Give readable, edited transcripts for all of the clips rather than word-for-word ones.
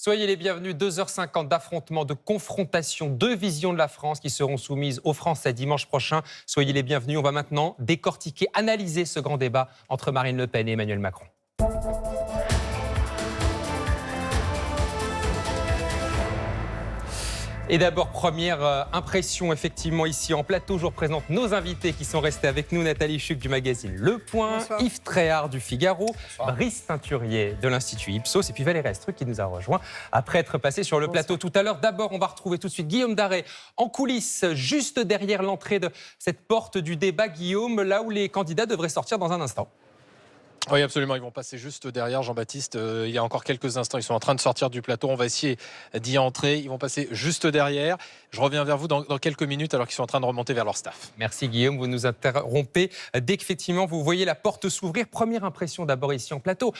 Soyez les bienvenus, 2h50 d'affrontement, de confrontation, deux visions de la France qui seront soumises aux Français dimanche prochain. Soyez les bienvenus, on va maintenant décortiquer, analyser ce grand débat entre Marine Le Pen et Emmanuel Macron. Et d'abord, première impression, effectivement, ici en plateau, je vous représente nos invités qui sont restés avec nous. Nathalie Chuc du magazine Le Point, bonsoir. Yves Tréhard du Figaro, bonsoir. Brice Teinturier de l'Institut Ipsos et puis Valérie Astruc qui nous a rejoint après être passé sur le plateau tout à l'heure. D'abord, on va retrouver tout de suite Guillaume Darey en coulisses, juste derrière l'entrée de cette porte du débat. Guillaume, là où les candidats devraient sortir dans un instant. Oui, absolument. Ils vont passer juste derrière, Jean-Baptiste. Il y a encore quelques instants, ils sont en train de sortir du plateau. On va essayer d'y entrer. Ils vont passer juste derrière. Je reviens vers vous dans quelques minutes alors qu'ils sont en train de remonter vers leur staff. Merci Guillaume, vous nous interrompez. Dès qu'effectivement vous voyez la porte s'ouvrir, première impression d'abord ici en plateau.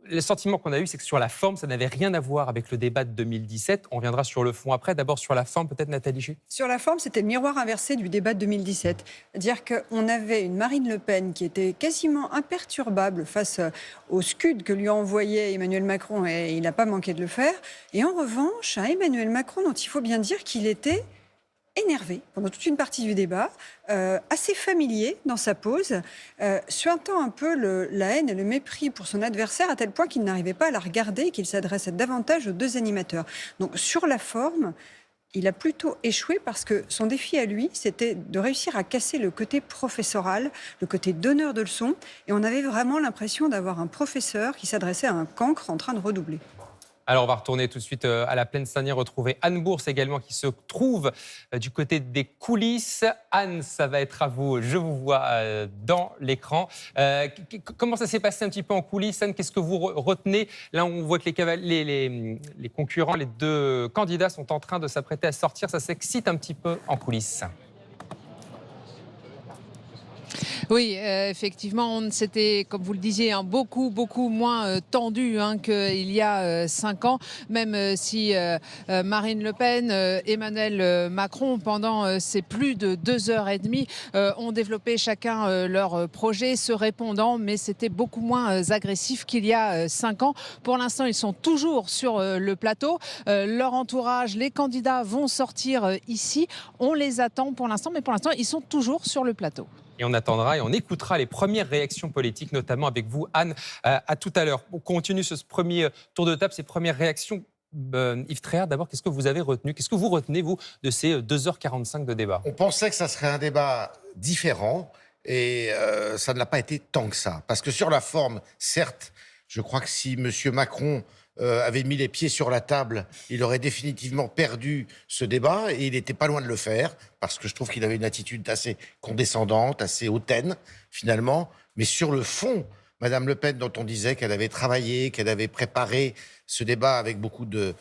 Le sentiment qu'on a eu, c'est que sur la forme, ça n'avait rien à voir avec le débat de 2017. On viendra sur le fond après. D'abord sur la forme, peut-être Nathalie Chuc. Sur la forme, c'était le miroir inversé du débat de 2017. C'est-à-dire qu'on avait une Marine Le Pen qui était quasiment imperturbable face au scud que lui a envoyé Emmanuel Macron, et il n'a pas manqué de le faire. Et en revanche, à Emmanuel Macron, dont il faut bien dire qu'il était énervé pendant toute une partie du débat, assez familier dans sa pose, suintant un peu la haine et le mépris pour son adversaire, à tel point qu'il n'arrivait pas à la regarder et qu'il s'adressait davantage aux deux animateurs. Donc sur la forme, il a plutôt échoué parce que son défi à lui, c'était de réussir à casser le côté professoral, le côté donneur de leçons. Et on avait vraiment l'impression d'avoir un professeur qui s'adressait à un cancre en train de redoubler. Alors, on va retourner tout de suite à la Plaine Saint-Denis, retrouver Anne Bourse également qui se trouve du côté des coulisses. Anne, ça va être à vous, je vous vois dans l'écran. Comment ça s'est passé un petit peu en coulisses, Anne? Qu'est-ce que vous retenez? Là, on voit que les concurrents, les deux candidats sont en train de s'apprêter à sortir. Ça s'excite un petit peu en coulisses. Oui, effectivement, c'était, comme vous le disiez, beaucoup moins tendu qu'il y a 5 ans, même si Marine Le Pen, Emmanuel Macron, pendant ces plus de 2h30, ont développé chacun leur projet, se répondant, mais c'était beaucoup moins agressif qu'il y a 5 ans. Pour l'instant, ils sont toujours sur le plateau. Leur entourage, les candidats vont sortir ici. On les attend pour l'instant, mais pour l'instant, ils sont toujours sur le plateau. Et on attendra et on écoutera les premières réactions politiques, notamment avec vous, Anne, à tout à l'heure. On continue ce premier tour de table, ces premières réactions. Yves Tréhard, d'abord, qu'est-ce que vous avez retenu? Qu'est-ce que vous retenez, vous, de ces 2h45 de débat? On pensait que ça serait un débat différent et ça ne l'a pas été tant que ça. Parce que sur la forme, certes, je crois que si M. Macron avait mis les pieds sur la table, il aurait définitivement perdu ce débat et il n'était pas loin de le faire parce que je trouve qu'il avait une attitude assez condescendante, assez hautaine finalement. Mais sur le fond, Madame Le Pen, dont on disait qu'elle avait travaillé, qu'elle avait préparé ce débat avec beaucoup de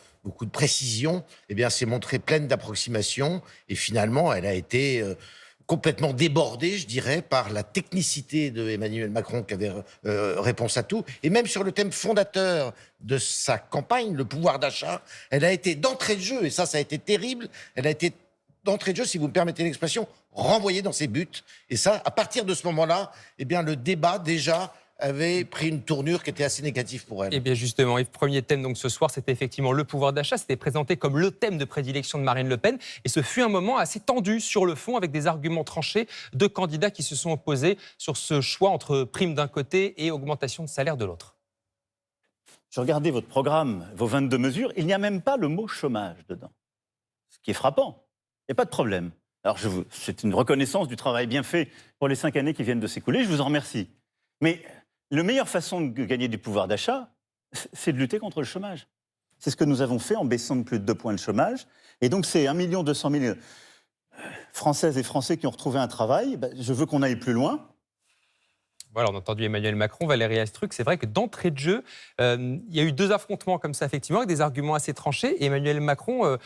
précision, eh bien, s'est montrée pleine d'approximations et finalement, elle a été complètement débordé, je dirais, par la technicité de Emmanuel Macron qui avait réponse à tout. Et même sur le thème fondateur de sa campagne, le pouvoir d'achat, elle a été d'entrée de jeu, et ça a été terrible, elle a été d'entrée de jeu, si vous me permettez l'expression, renvoyée dans ses buts. Et ça, à partir de ce moment-là, eh bien, le débat, déjà, avait pris une tournure qui était assez négative pour elle. Eh bien justement, Yves, premier thème donc ce soir, c'était effectivement le pouvoir d'achat. C'était présenté comme le thème de prédilection de Marine Le Pen. Et ce fut un moment assez tendu sur le fond, avec des arguments tranchés, deux candidats qui se sont opposés sur ce choix entre prime d'un côté et augmentation de salaire de l'autre. Je regardais votre programme, vos 22 mesures, il n'y a même pas le mot chômage dedans. Ce qui est frappant. Il n'y a pas de problème. Alors c'est une reconnaissance du travail bien fait pour les 5 années qui viennent de s'écouler, je vous en remercie. Mais la meilleure façon de gagner du pouvoir d'achat, c'est de lutter contre le chômage. C'est ce que nous avons fait en baissant de plus de 2 points le chômage. Et donc, c'est 1 200 000 Françaises et Français qui ont retrouvé un travail. Je veux qu'on aille plus loin. Voilà, on a entendu Emmanuel Macron, Valérie Astruc. C'est vrai que d'entrée de jeu, il y a eu 2 affrontements comme ça, effectivement, avec des arguments assez tranchés. Et Emmanuel Macron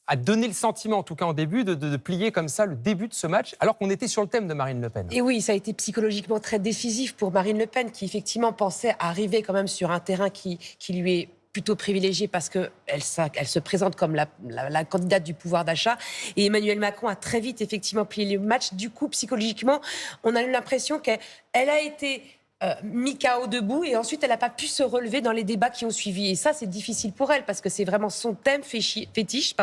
a donné le sentiment, en tout cas en début, de plier comme ça le début de ce match, alors qu'on était sur le thème de Marine Le Pen. Et oui, ça a été psychologiquement très décisif pour Marine Le Pen, qui effectivement pensait arriver quand même sur un terrain qui lui est plutôt privilégiée parce qu'elle se présente comme la candidate du pouvoir d'achat. Et Emmanuel Macron a très vite effectivement plié le match. Du coup, psychologiquement, on a eu l'impression qu'elle a été mis KO debout et ensuite elle n'a pas pu se relever dans les débats qui ont suivi. Et ça, c'est difficile pour elle parce que c'est vraiment son thème fétiche.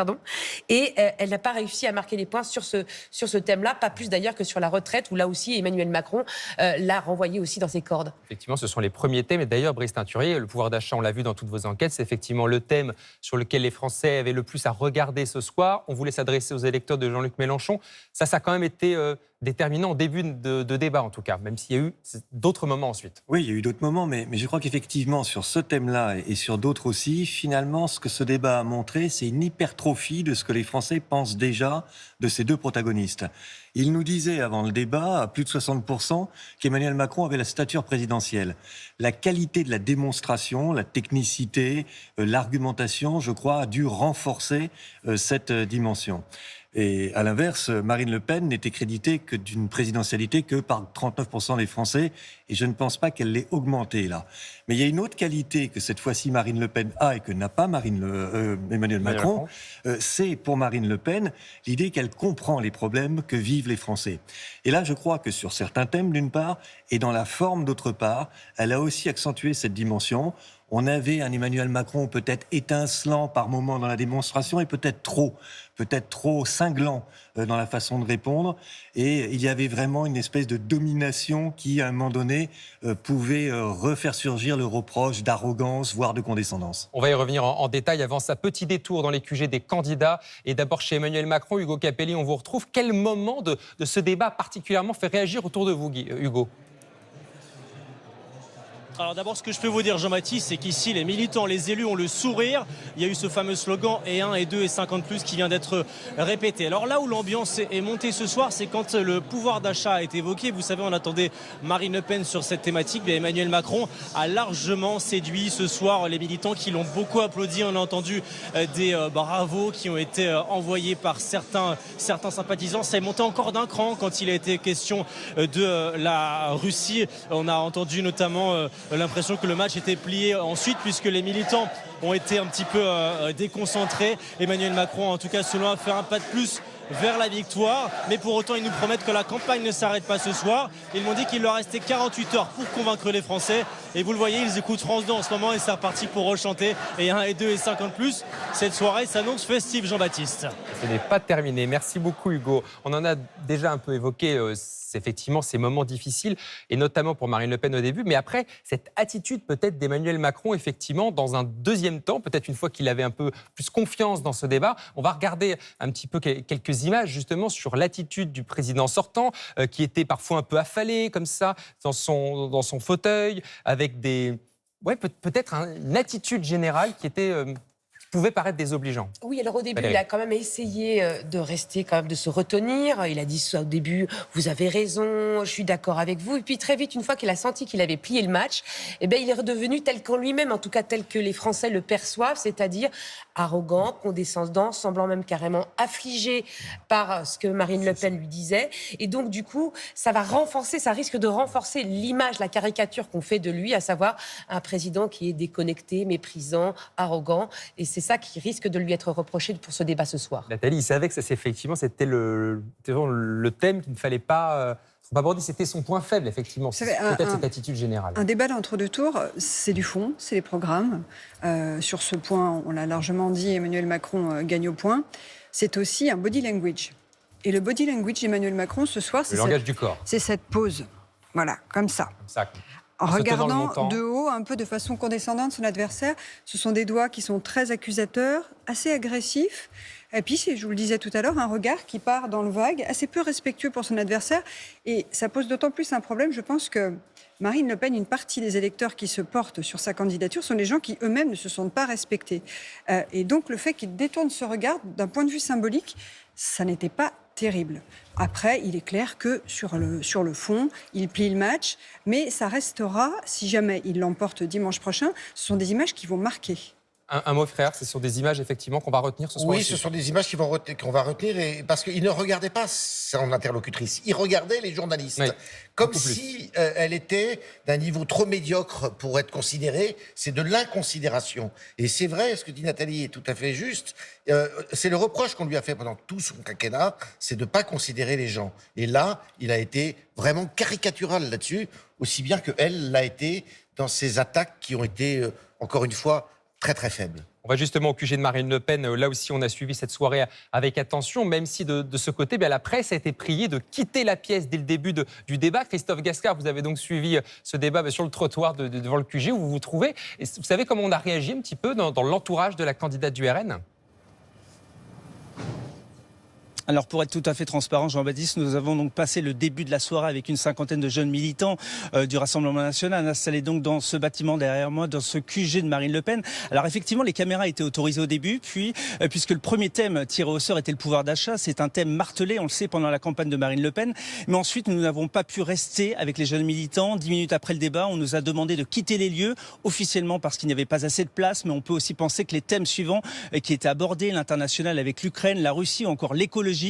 Et elle n'a pas réussi à marquer les points sur ce thème-là, pas plus d'ailleurs que sur la retraite où là aussi Emmanuel Macron l'a renvoyé aussi dans ses cordes. Effectivement, ce sont les premiers thèmes. Et d'ailleurs, Brice Teinturier, le pouvoir d'achat, on l'a vu dans toutes vos enquêtes, c'est effectivement le thème sur lequel les Français avaient le plus à regarder ce soir. On voulait s'adresser aux électeurs de Jean-Luc Mélenchon. Ça a quand même été déterminant au début de débat, en tout cas, même s'il y a eu d'autres moments ensuite. Oui, il y a eu d'autres moments, mais je crois qu'effectivement, sur ce thème-là et sur d'autres aussi, finalement, ce que ce débat a montré, c'est une hypertrophie de ce que les Français pensent déjà de ces deux protagonistes. Il nous disait avant le débat, à plus de 60%, qu'Emmanuel Macron avait la stature présidentielle. La qualité de la démonstration, la technicité, l'argumentation, je crois, a dû renforcer cette dimension. Et à l'inverse, Marine Le Pen n'était créditée que d'une présidentialité que par 39% des Français, et je ne pense pas qu'elle l'ait augmentée là. Mais il y a une autre qualité que cette fois-ci Marine Le Pen a et que n'a pas Emmanuel Macron, c'est pour Marine Le Pen l'idée qu'elle comprend les problèmes que vivent les Français. Et là, je crois que sur certains thèmes, d'une part, et dans la forme, d'autre part, elle a aussi accentué cette dimension. On avait un Emmanuel Macron peut-être étincelant par moments dans la démonstration et peut-être trop cinglant dans la façon de répondre. Et il y avait vraiment une espèce de domination qui, à un moment donné, pouvait refaire surgir le reproche d'arrogance, voire de condescendance. On va y revenir en détail avant ça. Petit détour dans les QG des candidats. Et d'abord chez Emmanuel Macron, Hugo Capelli, on vous retrouve. Quel moment de ce débat particulièrement fait réagir autour de vous, Hugo ? Alors d'abord, ce que je peux vous dire, Jean-Baptiste, c'est qu'ici, les militants, les élus ont le sourire. Il y a eu ce fameux slogan « et 1, et 2, et 50 plus » qui vient d'être répété. Alors là où l'ambiance est montée ce soir, c'est quand le pouvoir d'achat a été évoqué. Vous savez, on attendait Marine Le Pen sur cette thématique. Mais Emmanuel Macron a largement séduit ce soir les militants qui l'ont beaucoup applaudi. On a entendu des bravos qui ont été envoyés par certains sympathisants. Ça est monté encore d'un cran quand il a été question de la Russie. On a entendu notamment l'impression que le match était plié ensuite puisque les militants ont été un petit peu déconcentrés. Emmanuel Macron, en tout cas, selon a fait un pas de plus vers la victoire, mais pour autant ils nous promettent que la campagne ne s'arrête pas ce soir. Ils m'ont dit qu'il leur restait 48 heures pour convaincre les Français et vous le voyez, ils écoutent France 2 en ce moment et c'est reparti pour rechanter et 1 et 2 et 50 plus. Cette soirée s'annonce festive, Jean-Baptiste. Ce n'est pas terminé. Merci beaucoup Hugo. On en a déjà un peu évoqué effectivement ces moments difficiles et notamment pour Marine Le Pen au début, mais après cette attitude peut-être d'Emmanuel Macron effectivement dans un deuxième temps, peut-être une fois qu'il avait un peu plus confiance dans ce débat. On va regarder un petit peu quelques images justement sur l'attitude du président sortant qui était parfois un peu affalé comme ça dans son fauteuil avec peut-être une attitude générale qui était pouvait paraître désobligeant. Oui, alors au début, il a quand même essayé de rester, quand même, de se retenir. Il a dit ça au début, vous avez raison, je suis d'accord avec vous. Et puis très vite, une fois qu'il a senti qu'il avait plié le match, il est redevenu tel qu'en lui-même, en tout cas tel que les Français le perçoivent, c'est-à-dire arrogant, condescendant, semblant même carrément affligé par ce que Marine Le Pen lui disait. Et donc, du coup, ça risque de renforcer l'image, la caricature qu'on fait de lui, à savoir un président qui est déconnecté, méprisant, arrogant. Et c'est ça qui risque de lui être reproché pour ce débat ce soir. Nathalie, il savait que c'était le thème qu'il ne fallait pas aborder. C'était son point faible, effectivement. C'est peut-être cette attitude générale. Un débat d'entre-deux tours, c'est du fond, c'est les programmes. Sur ce point, on l'a largement dit, Emmanuel Macron gagne au point. C'est aussi un body language. Et le body language d'Emmanuel Macron ce soir, c'est le langage du corps. C'est cette pose. Voilà, comme ça. Comme ça. En regardant de haut, un peu de façon condescendante, son adversaire, ce sont des doigts qui sont très accusateurs, assez agressifs. Et puis, je vous le disais tout à l'heure, un regard qui part dans le vague, assez peu respectueux pour son adversaire. Et ça pose d'autant plus un problème, je pense que Marine Le Pen, une partie des électeurs qui se portent sur sa candidature sont des gens qui eux-mêmes ne se sentent pas respectés. Et donc, le fait qu'il détourne ce regard, d'un point de vue symbolique, ça n'était pas terrible. Après, il est clair que sur le fond, il plie le match, mais ça restera, si jamais il l'emporte dimanche prochain, ce sont des images qui vont marquer. Un mot, frère, ce sont des images effectivement qu'on va retenir ce soir. Oui, aussi. ce sont des images qu'on va retenir parce qu'il ne regardait pas son interlocutrice, il regardait les journalistes. Oui, comme beaucoup si elle était d'un niveau trop médiocre pour être considérée. C'est de l'inconsidération. Et c'est vrai, ce que dit Nathalie est tout à fait juste. C'est le reproche qu'on lui a fait pendant tout son quinquennat, c'est de ne pas considérer les gens. Et là, il a été vraiment caricatural là-dessus, aussi bien qu'elle l'a été dans ses attaques qui ont été, encore une fois, très très faible. On va justement au QG de Marine Le Pen. Là aussi, on a suivi cette soirée avec attention, même si de ce côté, la presse a été priée de quitter la pièce dès le début du débat. Christophe Gascard, vous avez donc suivi ce débat sur le trottoir devant le QG où vous vous trouvez. Et vous savez comment on a réagi un petit peu dans l'entourage de la candidate du RN ? Alors pour être tout à fait transparent, Jean-Baptiste, nous avons donc passé le début de la soirée avec une cinquantaine de jeunes militants du Rassemblement national installés donc dans ce bâtiment derrière moi, dans ce QG de Marine Le Pen. Alors effectivement, les caméras étaient autorisées au début, puis puisque le premier thème tiré au sort était le pouvoir d'achat, c'est un thème martelé, on le sait, pendant la campagne de Marine Le Pen. Mais ensuite, nous n'avons pas pu rester avec les jeunes militants. 10 minutes après le débat, on nous a demandé de quitter les lieux, officiellement parce qu'il n'y avait pas assez de place, mais on peut aussi penser que les thèmes suivants qui étaient abordés, l'international avec l'Ukraine, la Russie ou encore l'écologie,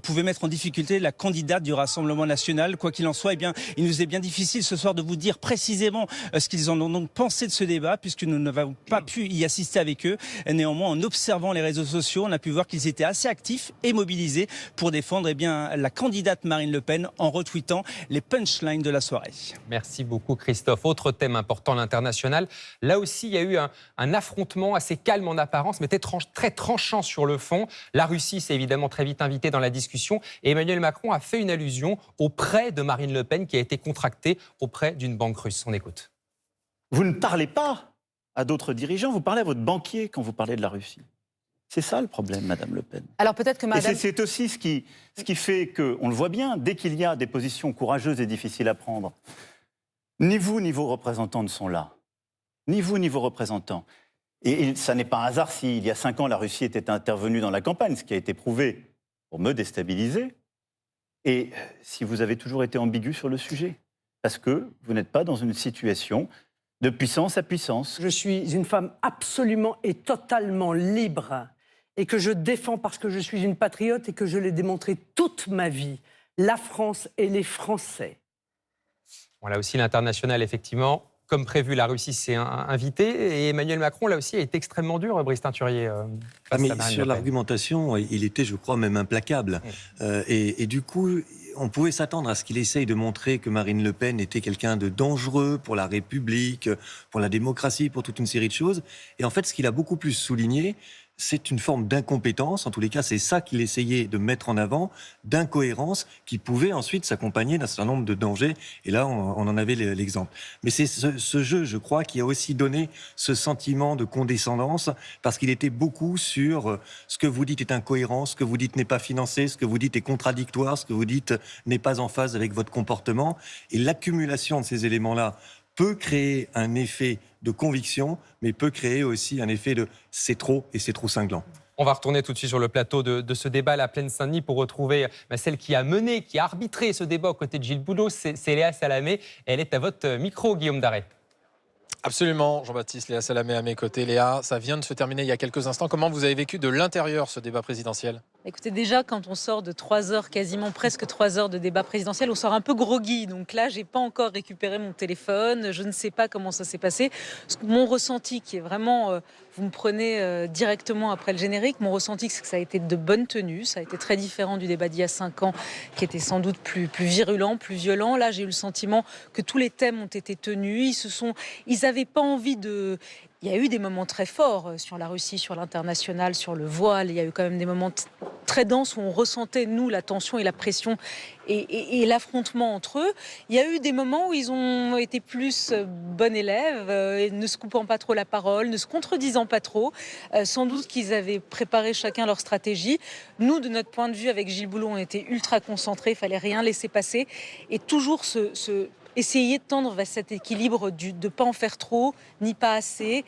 pouvait mettre en difficulté la candidate du Rassemblement national. Quoi qu'il en soit, il nous est bien difficile ce soir de vous dire précisément ce qu'ils en ont donc pensé de ce débat, puisque nous n'avons pas pu y assister avec eux. Néanmoins, en observant les réseaux sociaux, on a pu voir qu'ils étaient assez actifs et mobilisés pour défendre la candidate Marine Le Pen en retweetant les punchlines de la soirée. Merci beaucoup Christophe. Autre thème important, l'international. Là aussi, il y a eu un affrontement assez calme en apparence, mais très tranchant sur le fond. La Russie s'est évidemment très vite invitée dans la discussion et Emmanuel Macron a fait une allusion au prêt de Marine Le Pen qui a été contracté auprès d'une banque russe. On écoute. Vous ne parlez pas à d'autres dirigeants, vous parlez à votre banquier quand vous parlez de la Russie. C'est ça le problème, Madame Le Pen. Alors peut-être que Madame... Et c'est aussi ce qui fait qu'on le voit bien, dès qu'il y a des positions courageuses et difficiles à prendre, ni vous ni vos représentants ne sont là. Ni vous ni vos représentants. Et ça n'est pas un hasard si, il y a 5 ans, la Russie était intervenue dans la campagne, ce qui a été prouvé pour me déstabiliser. Et si vous avez toujours été ambigu sur le sujet, parce que vous n'êtes pas dans une situation de puissance à puissance. Je suis une femme absolument et totalement libre et que je défends parce que je suis une patriote et que je l'ai démontré toute ma vie. La France et les Français. Voilà aussi l'international, effectivement. Comme prévu, la Russie s'est invitée et Emmanuel Macron, là aussi, est extrêmement dur, Brice Teinturier. Mais sur l'argumentation, il était, je crois, même implacable. Et du coup, on pouvait s'attendre à ce qu'il essaye de montrer que Marine Le Pen était quelqu'un de dangereux pour la République, pour la démocratie, pour toute une série de choses. Et en fait, ce qu'il a beaucoup plus souligné, c'est une forme d'incompétence, en tous les cas c'est ça qu'il essayait de mettre en avant, d'incohérence qui pouvait ensuite s'accompagner d'un certain nombre de dangers, et là on en avait l'exemple. Mais c'est ce jeu, je crois, qui a aussi donné ce sentiment de condescendance, parce qu'il était beaucoup sur ce que vous dites est incohérent, ce que vous dites n'est pas financé, ce que vous dites est contradictoire, ce que vous dites n'est pas en phase avec votre comportement, et l'accumulation de ces éléments-là peut créer un effet de conviction, mais peut créer aussi un effet de « c'est trop et c'est trop cinglant ». On va retourner tout de suite sur le plateau de ce débat à la Plaine Saint-Denis pour retrouver celle qui a mené, qui a arbitré ce débat aux côtés de Gilles Boulot, c'est Léa Salamé. Elle est à votre micro, Guillaume Darret. Absolument, Jean-Baptiste, Léa Salamé à mes côtés. Léa, ça vient de se terminer il y a quelques instants. Comment vous avez vécu de l'intérieur ce débat présidentiel ? Écoutez, déjà, quand on sort de 3 heures, quasiment presque 3 heures de débat présidentiel, on sort un peu groggy. Donc là, j'ai pas encore récupéré mon téléphone. Je ne sais pas comment ça s'est passé. Mon ressenti, qui est vraiment, vous me prenez directement après le générique, mon ressenti, c'est que ça a été de bonne tenue. Ça a été très différent du débat d'il y a 5 ans, qui était sans doute plus virulent, plus violent. Là, j'ai eu le sentiment que tous les thèmes ont été tenus. Ils n'avaient pas envie de... Il y a eu des moments très forts sur la Russie, sur l'international, sur le voile. Il y a eu quand même des moments très denses où on ressentait, nous, la tension et la pression et l'affrontement entre eux. Il y a eu des moments où ils ont été plus bons élèves, ne se coupant pas trop la parole, ne se contredisant pas trop. Sans doute qu'ils avaient préparé chacun leur stratégie. Nous, de notre point de vue, avec Gilles Boulot, on était ultra concentrés, il ne fallait rien laisser passer. Et toujours essayer de tendre vers cet équilibre de ne pas en faire trop, ni pas assez,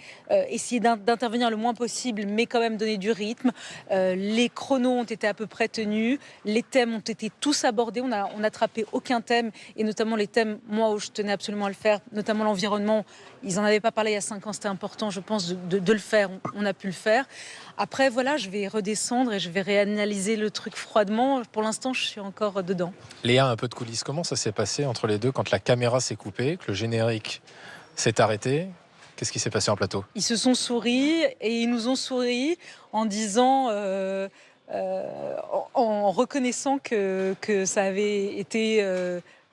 essayer d'intervenir le moins possible, mais quand même donner du rythme. Les chronos ont été à peu près tenus, les thèmes ont été tous abordés, on n'a attrapé aucun thème, et notamment les thèmes, moi, où je tenais absolument à le faire, notamment l'environnement. Ils n'en avaient pas parlé il y a 5 ans, c'était important, je pense, de le faire. On a pu le faire. Après, voilà, je vais redescendre et je vais réanalyser le truc froidement. Pour l'instant, je suis encore dedans. Léa, un peu de coulisses. Comment ça s'est passé entre les deux quand la caméra s'est coupée, que le générique s'est arrêté? Qu'est-ce qui s'est passé en plateau? Ils se sont souris et ils nous ont souri en disant... en reconnaissant que ça avait été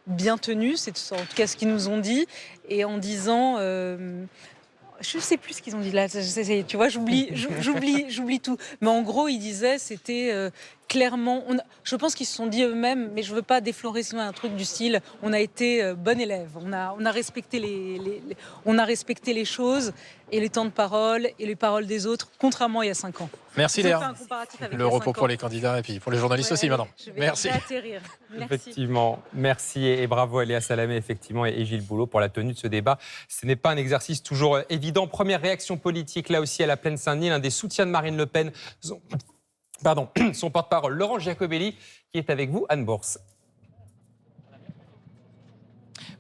bien tenu, c'est en tout cas ce qu'ils nous ont dit, et en disant... je ne sais plus ce qu'ils ont dit là, tu vois, j'oublie tout. Mais en gros, ils disaient, c'était clairement... je pense qu'ils se sont dit eux-mêmes, mais je ne veux pas déflorer sinon un truc du style, on a été bon élève, on a respecté on a respecté les choses et les temps de parole et les paroles des autres, contrairement à il y a 5 ans. Merci Léa. Le repos pour les candidats et puis pour les journalistes aussi maintenant. Merci. Atterrir. Merci. Effectivement, merci et bravo à Léa Salamé effectivement, et Gilles Boulot pour la tenue de ce débat. Ce n'est pas un exercice toujours évident. Première réaction politique là aussi à la plaine Saint-Denis, l'un des soutiens de Marine Le Pen, son porte-parole Laurent Giacobelli qui est avec vous, Anne Bourse.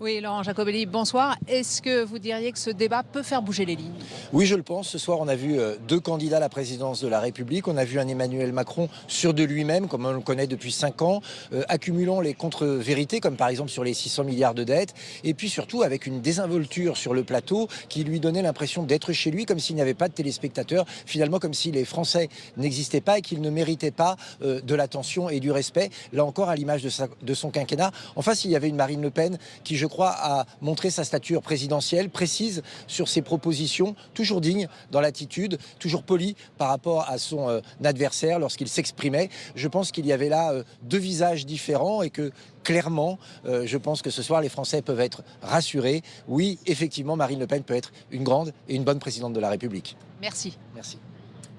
Oui, Laurent Giacobelli, bonsoir. Est-ce que vous diriez que ce débat peut faire bouger les lignes? Oui, je le pense. Ce soir, on a vu 2 candidats à la présidence de la République. On a vu un Emmanuel Macron sûr de lui-même, comme on le connaît depuis 5 ans, accumulant les contre-vérités, comme par exemple sur les 600 milliards de dettes, et puis surtout avec une désinvolture sur le plateau qui lui donnait l'impression d'être chez lui, comme s'il n'y avait pas de téléspectateurs, finalement comme si les Français n'existaient pas et qu'ils ne méritaient pas de l'attention et du respect. Là encore, à l'image de son quinquennat. En face, il y avait une Marine Le Pen qui, je crois, a montré sa stature présidentielle, précise sur ses propositions, toujours digne dans l'attitude, toujours poli par rapport à son adversaire lorsqu'il s'exprimait. Je pense qu'il y avait là 2 visages différents et que clairement, je pense que ce soir, les Français peuvent être rassurés. Oui, effectivement, Marine Le Pen peut être une grande et une bonne présidente de la République. Merci. Merci.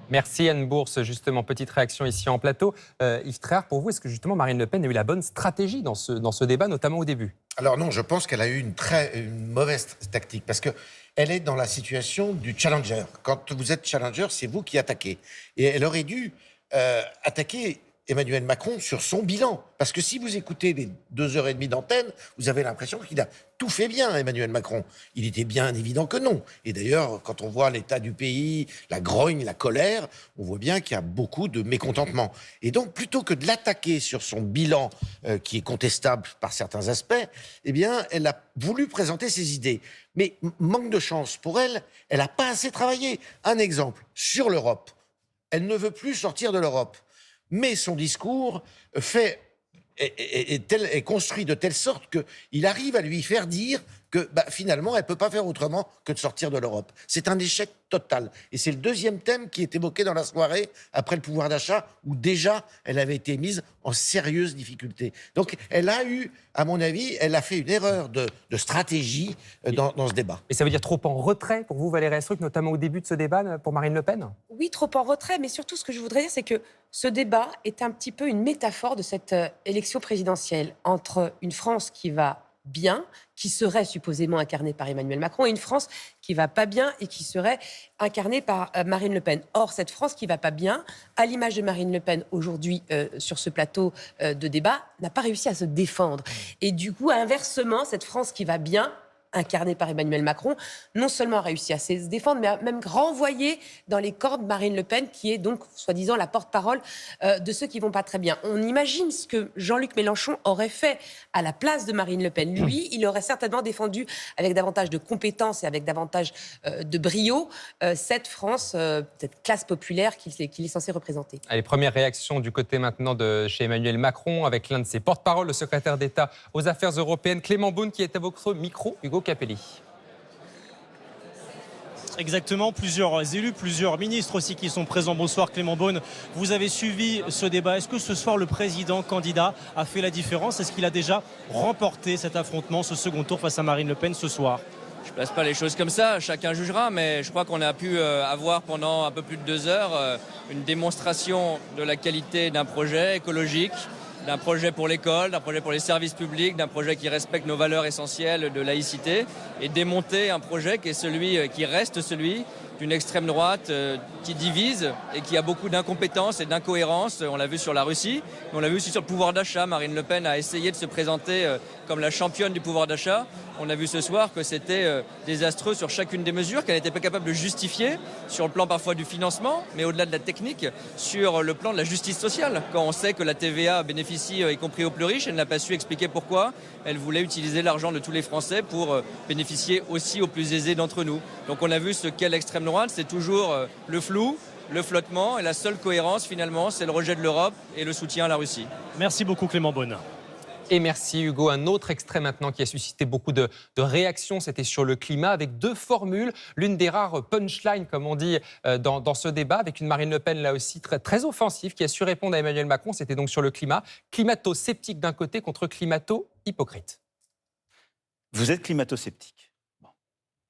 Merci Anne Bourse. Justement, petite réaction ici en plateau. Yves Tréhard, pour vous, est-ce que justement Marine Le Pen a eu la bonne stratégie dans ce débat, notamment au début? Alors non, je pense qu'elle a eu une mauvaise tactique parce que elle est dans la situation du challenger. Quand vous êtes challenger, c'est vous qui attaquez. Et elle aurait dû attaquer Emmanuel Macron sur son bilan. Parce que si vous écoutez les 2h30 d'antenne, vous avez l'impression qu'il a tout fait bien, Emmanuel Macron. Il était bien évident que non. Et d'ailleurs, quand on voit l'état du pays, la grogne, la colère, on voit bien qu'il y a beaucoup de mécontentement. Et donc, plutôt que de l'attaquer sur son bilan, qui est contestable par certains aspects, eh bien, elle a voulu présenter ses idées. Mais manque de chance pour elle, elle n'a pas assez travaillé. Un exemple, sur l'Europe. Elle ne veut plus sortir de l'Europe. Mais son discours est construit de telle sorte qu'il arrive à lui faire dire que finalement, elle ne peut pas faire autrement que de sortir de l'Europe. C'est un échec total. Et c'est le 2e thème qui est évoqué dans la soirée, après le pouvoir d'achat, où déjà, elle avait été mise en sérieuse difficulté. Donc, elle a eu, à mon avis, elle a fait une erreur de stratégie dans ce débat. Et ça veut dire trop en retrait pour vous, Valérie Astruc, notamment au début de ce débat pour Marine Le Pen? Oui, trop en retrait, mais surtout, ce que je voudrais dire, c'est que ce débat est un petit peu une métaphore de cette élection présidentielle entre une France qui va bien, qui serait supposément incarnée par Emmanuel Macron, et une France qui va pas bien et qui serait incarnée par Marine Le Pen. Or, cette France qui va pas bien, à l'image de Marine Le Pen aujourd'hui sur ce plateau de débat, n'a pas réussi à se défendre. Et du coup, inversement, cette France qui va bien, incarné par Emmanuel Macron, non seulement a réussi à se défendre, mais a même renvoyé dans les cordes Marine Le Pen, qui est donc, soi-disant, la porte-parole de ceux qui vont pas très bien. On imagine ce que Jean-Luc Mélenchon aurait fait à la place de Marine Le Pen. Lui, il aurait certainement défendu avec davantage de compétences et avec davantage de brio cette France, cette classe populaire qu'il est censé représenter. Allez, première réaction du côté maintenant de chez Emmanuel Macron, avec l'un de ses porte-parole, le secrétaire d'État aux Affaires européennes, Clément Beaune, qui est à votre micro. Hugo Capelli. Exactement, plusieurs élus, plusieurs ministres aussi qui sont présents. Bonsoir Clément Beaune, vous avez suivi ce débat. Est-ce que ce soir le président candidat a fait la différence? Est-ce qu'il a déjà remporté cet affrontement, ce second tour face à Marine Le Pen ce soir? Je ne place pas les choses comme ça, chacun jugera, mais je crois qu'on a pu avoir pendant un peu plus de 2 heures une démonstration de la qualité d'un projet écologique, d'un projet pour l'école, d'un projet pour les services publics, d'un projet qui respecte nos valeurs essentielles de laïcité, et démonter un projet qui est celui, qui reste celui d'une extrême droite qui divise et qui a beaucoup d'incompétence et d'incohérence. On l'a vu sur la Russie, mais on l'a vu aussi sur le pouvoir d'achat. Marine Le Pen a essayé de se présenter comme la championne du pouvoir d'achat. On a vu ce soir que c'était désastreux sur chacune des mesures, qu'elle n'était pas capable de justifier, sur le plan parfois du financement, mais au-delà de la technique, sur le plan de la justice sociale. Quand on sait que la TVA bénéficie, y compris aux plus riches, elle n'a pas su expliquer pourquoi elle voulait utiliser l'argent de tous les Français pour bénéficier aussi aux plus aisés d'entre nous. Donc on a vu ce qu'est l'extrême droite, c'est toujours le flou, le flottement, et la seule cohérence finalement, c'est le rejet de l'Europe et le soutien à la Russie. Merci beaucoup Clément Beaune. Et merci Hugo. Un autre extrait maintenant qui a suscité beaucoup de réactions, c'était sur le climat avec 2 formules. L'une des rares punchlines, comme on dit, dans ce débat, avec une Marine Le Pen là aussi très, très offensive qui a su répondre à Emmanuel Macron. C'était donc sur le climat. Climato-sceptique d'un côté contre climato-hypocrite. Vous êtes climato-sceptique. Bon.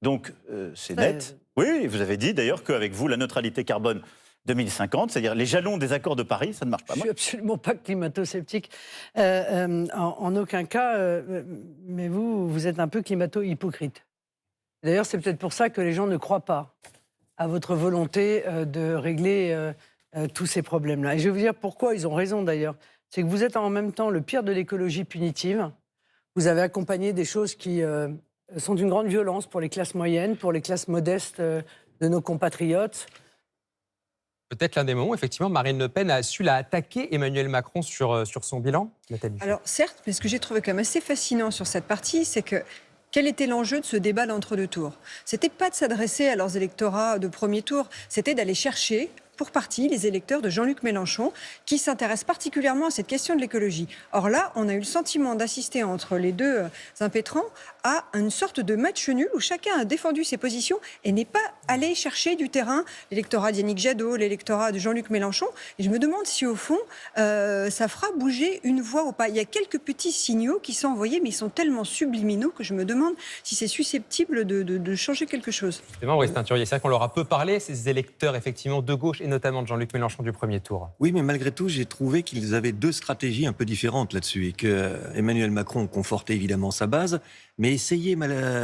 Donc, c'est net. Oui, vous avez dit d'ailleurs qu'avec vous, la neutralité carbone 2050, c'est-à-dire les jalons des accords de Paris, ça ne marche pas. Je ne suis absolument pas climato-sceptique, en aucun cas, mais vous êtes un peu climato-hypocrite. D'ailleurs, c'est peut-être pour ça que les gens ne croient pas à votre volonté de régler tous ces problèmes-là. Et je vais vous dire pourquoi ils ont raison d'ailleurs. C'est que vous êtes en même temps le pire de l'écologie punitive. Vous avez accompagné des choses qui sont d'une grande violence pour les classes moyennes, pour les classes modestes de nos compatriotes. Peut-être l'un des moments où, effectivement, Marine Le Pen a su attaquer Emmanuel Macron sur son bilan, Nathalie. Alors, certes, mais ce que j'ai trouvé quand même assez fascinant sur cette partie, c'est que quel était l'enjeu de ce débat d'entre-deux tours ? C'était pas de s'adresser à leurs électorats de premier tour, c'était d'aller chercher, pour partie, les électeurs de Jean-Luc Mélenchon, qui s'intéressent particulièrement à cette question de l'écologie. Or là, on a eu le sentiment d'assister entre les deux impétrants à une sorte de match nul où chacun a défendu ses positions et n'est pas allé chercher du terrain l'électorat d'Yannick Jadot, l'électorat de Jean-Luc Mélenchon. Et je me demande si, au fond, ça fera bouger une voix ou pas. Il y a quelques petits signaux qui sont envoyés, mais ils sont tellement subliminaux que je me demande si c'est susceptible de changer quelque chose. Justement, Brice Teinturier, c'est vrai qu'on leur a peu parlé, ces électeurs, effectivement, de gauche, et notamment de Jean-Luc Mélenchon du premier tour. Oui, mais malgré tout, j'ai trouvé qu'ils avaient 2 stratégies un peu différentes là-dessus et que Emmanuel Macron confortait évidemment sa base, mais essayait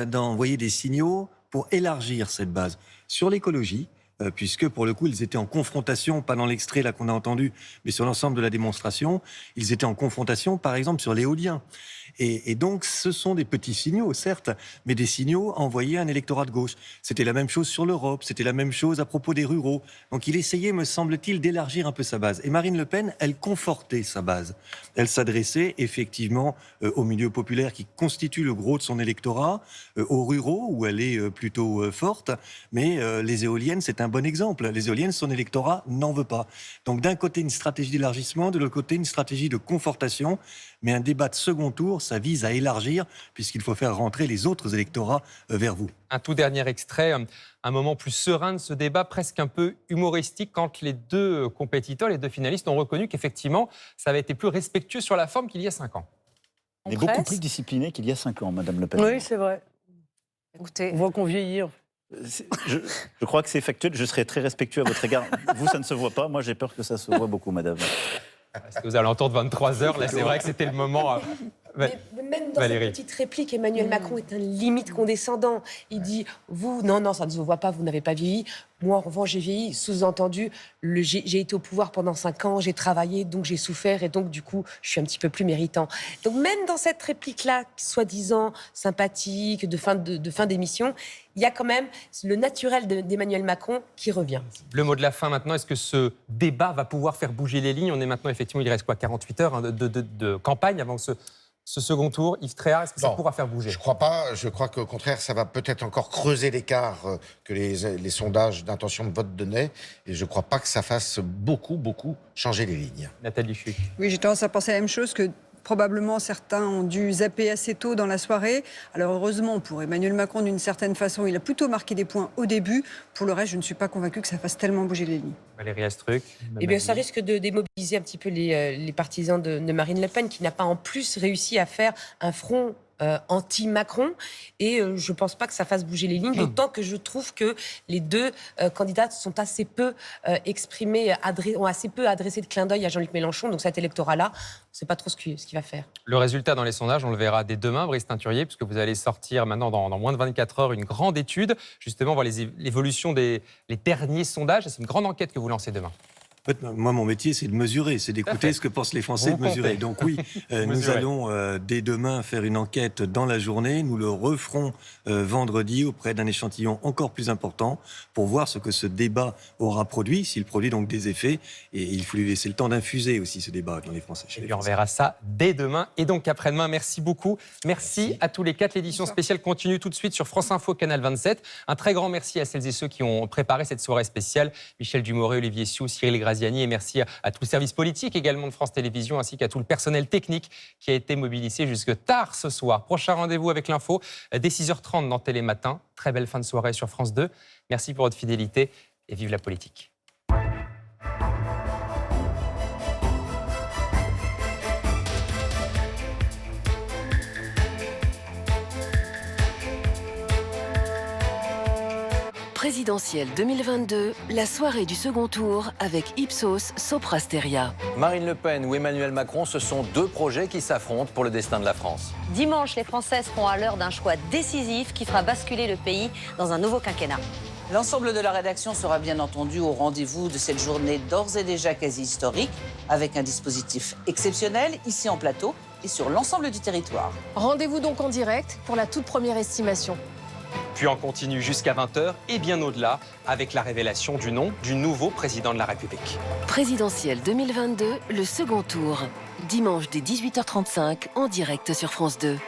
d'envoyer des signaux pour élargir cette base. Sur l'écologie, puisque pour le coup, ils étaient en confrontation, pas dans l'extrait là qu'on a entendu, mais sur l'ensemble de la démonstration, ils étaient en confrontation, par exemple, sur l'éolien. Et donc, ce sont des petits signaux, certes, mais des signaux envoyés à un électorat de gauche. C'était la même chose sur l'Europe, c'était la même chose à propos des ruraux. Donc, il essayait, me semble-t-il, d'élargir un peu sa base. Et Marine Le Pen, elle confortait sa base. Elle s'adressait effectivement au milieu populaire qui constitue le gros de son électorat, aux ruraux, où elle est plutôt forte. Mais les éoliennes, c'est un bon exemple. Les éoliennes, son électorat n'en veut pas. Donc, d'un côté, une stratégie d'élargissement, de l'autre côté, une stratégie de confortation. Mais un débat de second tour, ça vise à élargir, puisqu'il faut faire rentrer les autres électorats vers vous. Un tout dernier extrait, un moment plus serein de ce débat, presque un peu humoristique, quand les 2 compétiteurs, les 2 finalistes, ont reconnu qu'effectivement, ça avait été plus respectueux sur la forme qu'il y a 5 ans. On est beaucoup plus discipliné qu'il y a 5 ans, Madame Le Pen. Oui, c'est vrai. Écoutez, on voit qu'on vieillit. Je crois que c'est factuel. Je serai très respectueux à votre égard. Vous, ça ne se voit pas. Moi, j'ai peur que ça se voit beaucoup, Madame. Parce que aux alentours de 23h, là, c'est vrai que c'était le moment. Mais même dans Valérie. cette petite réplique, Emmanuel Macron est un limite condescendant. Il dit, vous, non, ça ne se voit pas, vous n'avez pas vieilli. Moi, en revanche, j'ai vieilli. Sous-entendu, j'ai été au pouvoir pendant 5 ans, j'ai travaillé, donc j'ai souffert, et donc, du coup, je suis un petit peu plus méritant. Donc, même dans cette réplique-là, soi-disant sympathique, de fin d'émission, il y a quand même le naturel d'Emmanuel Macron qui revient. Le mot de la fin maintenant, est-ce que ce débat va pouvoir faire bouger les lignes ? On est maintenant, effectivement, il reste 48 heures de campagne avant ce second tour. Yves Tréhard, est-ce que ça pourra faire bouger ? Je crois pas. Je crois qu'au contraire, ça va peut-être encore creuser l'écart que les sondages d'intention de vote donnaient. Et je crois pas que ça fasse beaucoup changer les lignes. Nathalie Fuchs. Oui, j'ai tendance à penser la même chose, que probablement certains ont dû zapper assez tôt dans la soirée. Alors heureusement pour Emmanuel Macron, d'une certaine façon, il a plutôt marqué des points au début. Pour le reste, je ne suis pas convaincue que ça fasse tellement bouger les lignes. Valérie Astruc. Eh bien, ça risque de démobiliser un petit peu les partisans de Marine Le Pen, qui n'a pas en plus réussi à faire un front anti-Macron. Et je ne pense pas que ça fasse bouger les lignes, d'autant que je trouve que les deux candidats sont assez peu exprimés, ont assez peu adressé de clin d'œil à Jean-Luc Mélenchon. Donc cet électorat-là, on ne sait pas trop ce qu'il va faire. Le résultat dans les sondages, on le verra dès demain, Brice Teinturier, puisque vous allez sortir maintenant dans moins de 24 heures une grande étude, justement voir l'évolution des derniers sondages. C'est une grande enquête que vous lancez demain. En fait, moi, mon métier, c'est de mesurer, c'est d'écouter ce que pensent les Français, de mesurer. Donc oui, nous allons dès demain faire une enquête dans la journée. Nous le referons vendredi auprès d'un échantillon encore plus important pour voir ce que ce débat aura produit, s'il produit donc des effets. Et il faut lui laisser le temps d'infuser aussi ce débat dans les Français. Et on verra ça dès demain et donc après-demain. Merci beaucoup. Merci à tous les quatre. L'édition spéciale continue tout de suite sur France Info, Canal 27. Un très grand merci à celles et ceux qui ont préparé cette soirée spéciale. Michel Dumoré, Olivier Sioux, Cyril Graziani, et merci à tout le service politique également de France Télévisions ainsi qu'à tout le personnel technique qui a été mobilisé jusque tard ce soir. Prochain rendez-vous avec l'info dès 6h30 dans Télématin. Très belle fin de soirée sur France 2. Merci pour votre fidélité et vive la politique. Présidentielle 2022, la soirée du second tour avec Ipsos Soprasteria. Marine Le Pen ou Emmanuel Macron, ce sont deux projets qui s'affrontent pour le destin de la France. Dimanche, les Français seront à l'heure d'un choix décisif qui fera basculer le pays dans un nouveau quinquennat. L'ensemble de la rédaction sera bien entendu au rendez-vous de cette journée d'ores et déjà quasi historique, avec un dispositif exceptionnel ici en plateau et sur l'ensemble du territoire. Rendez-vous donc en direct pour la toute première estimation. Puis on continue jusqu'à 20h et bien au-delà avec la révélation du nom du nouveau président de la République. Présidentielle 2022, le second tour. Dimanche dès 18h35 en direct sur France 2.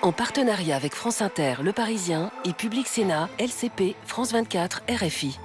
En partenariat avec France Inter, Le Parisien et Public Sénat, LCP, France 24, RFI.